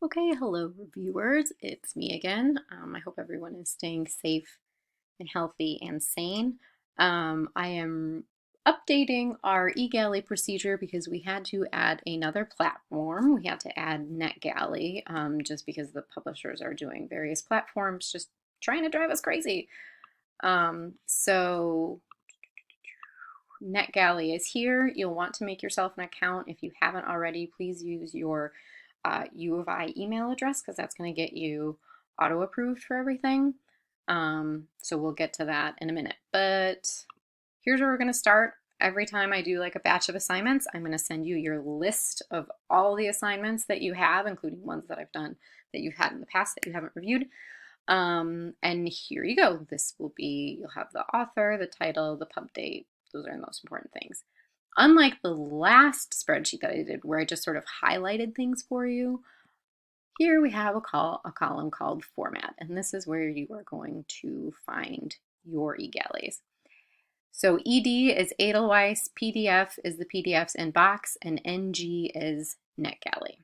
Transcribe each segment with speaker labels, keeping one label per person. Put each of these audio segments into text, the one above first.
Speaker 1: Okay, hello reviewers, it's me again. I hope everyone is staying safe and healthy and sane. I am updating our eGalley procedure because we had to add another platform. We had to add NetGalley just because the publishers are doing various platforms, just trying to drive us crazy. So NetGalley is here. You'll want to make yourself an account. If you haven't already, please use your U of I email address because that's going to get you auto approved for everything. So we'll get to that in a minute. But here's where we're going to start. Every time I do like a batch of assignments, I'm going to send you your list of all the assignments that you have, including ones that I've done that you've had in the past that you haven't reviewed. And here you go. This will be, you'll have the author, the title, the pub date. Those are the most important things. Unlike the last spreadsheet that I did where I just sort of highlighted things for you, here we have a column called format, and this is where you are going to find your eGalleys. So ED is Edelweiss, PDF is the PDFs in box, and NG is NetGalley.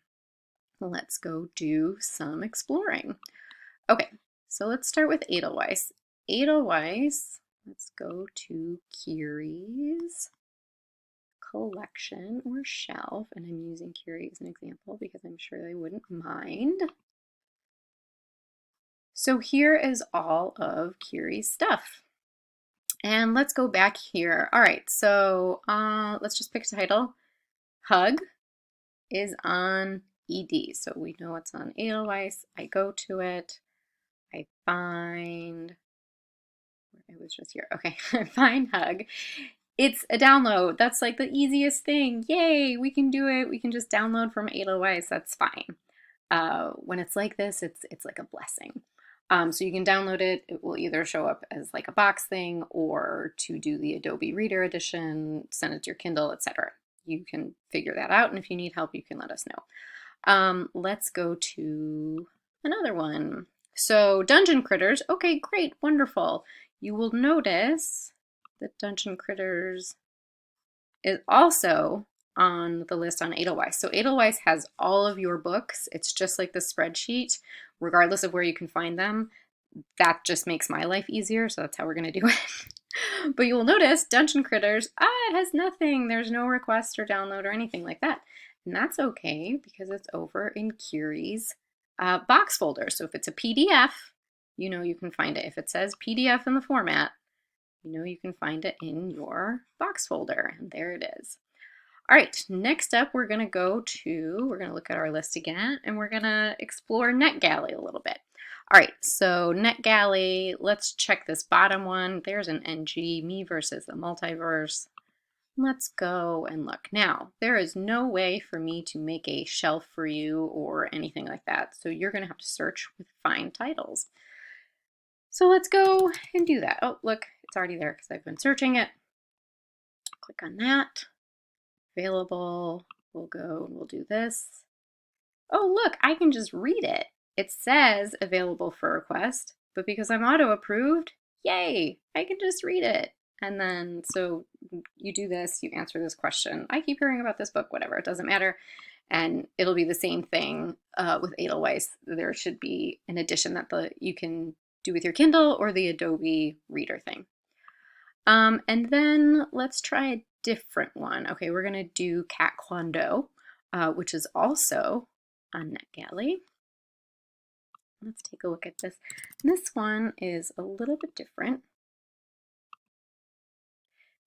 Speaker 1: Let's go do some exploring. Okay, so let's start with Edelweiss. Edelweiss, let's go to Curie's collection or shelf, and I'm using Curie as an example because I'm sure they wouldn't mind. So here is all of Curie's stuff. And let's go back here. All right, so let's just pick a title. Hug is on ED, so we know it's on Edelweiss. I go to it. I find, it was just here. Okay, I find Hug. It's a download. That's like the easiest thing. Yay, we can do it. We can just download from Edelweiss. That's fine. When it's like this, it's like a blessing. So you can download it. It will either show up as like a box thing or to do the Adobe Reader edition, send it to your Kindle, etc. You can figure that out. And if you need help, you can let us know. Let's go to another one. So Dungeon Critters. Okay, great, wonderful. You will notice that Dungeon Critters is also on the list on Edelweiss. So Edelweiss has all of your books. It's just like the spreadsheet, regardless of where you can find them. That just makes my life easier, so that's how we're going to do it. But you'll notice Dungeon Critters, it has nothing. There's no request or download or anything like that. And that's okay because it's over in Curie's box folder. So if it's a PDF, you know you can find it. If it says PDF in the format, you know you can find it in your box folder, and there it is. All right, next up we're going to look at our list again, and we're going to explore NetGalley a little bit. All right, so NetGalley, let's check this bottom one. There's an NG, me versus the multiverse. Let's go and look. Now, there is no way for me to make a shelf for you or anything like that, so you're going to have to search with find titles. So let's go and do that. Oh, look, it's already there because I've been searching it. Click on that. Available. We'll go and we'll do this. Oh, look, I can just read it. It says available for request, but because I'm auto approved, yay, I can just read it. And then, so you do this, you answer this question. I keep hearing about this book, whatever, it doesn't matter. And it'll be the same thing with Edelweiss. There should be an addition that you can do with your Kindle or the Adobe Reader thing. And then let's try a different one. Okay, we're going to do Cat Kwando, which is also on NetGalley. Let's take a look at this. This one is a little bit different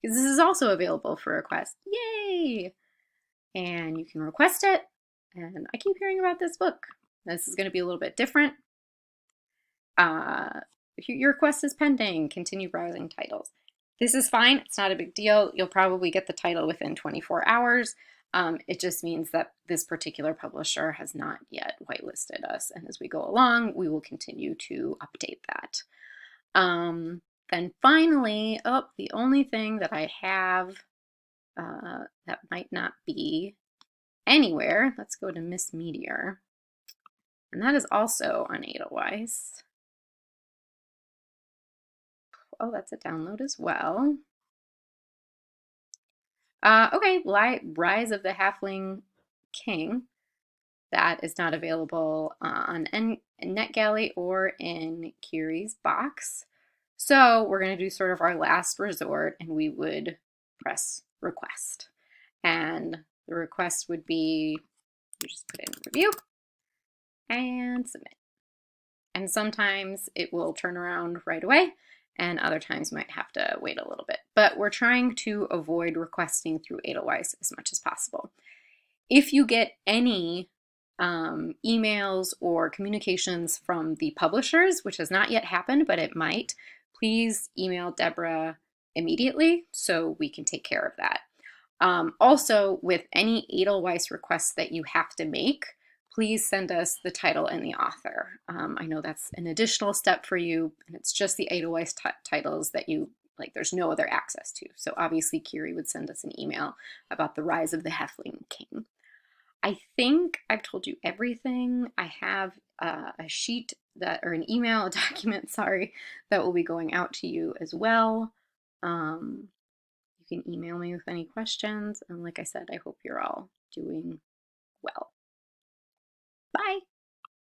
Speaker 1: because this is also available for request. Yay! And you can request it. And I keep hearing about this book. This is going to be a little bit different. Your request is pending. Continue browsing titles. This is fine. It's not a big deal. You'll probably get the title within 24 hours. It just means that this particular publisher has not yet whitelisted us. And as we go along, we will continue to update that. Then finally, the only thing that I have that might not be anywhere, let's go to Miss Meteor. And that is also on Edelweiss. Oh, that's a download as well. Okay, Rise of the Halfling King. that is not available on NetGalley or in Curie's box. So we're going to do sort of our last resort, and we would press request. And the request would be, you just put in review and submit. And sometimes it will turn around right away, and other times might have to wait a little bit. But we're trying to avoid requesting through Edelweiss as much as possible. If you get any emails or communications from the publishers, which has not yet happened, but it might, please email Deborah immediately so we can take care of that. Also, with any Edelweiss requests that you have to make, please send us the title and the author. I know that's an additional step for you, and it's just the Edelweiss titles that you like, there's no other access to. So obviously Curie would send us an email about The Rise of the Halfling King. I think I've told you everything. I have a sheet that, or an email, a document, sorry, that will be going out to you as well. You can email me with any questions. And like I said, I hope you're all doing well. Bye.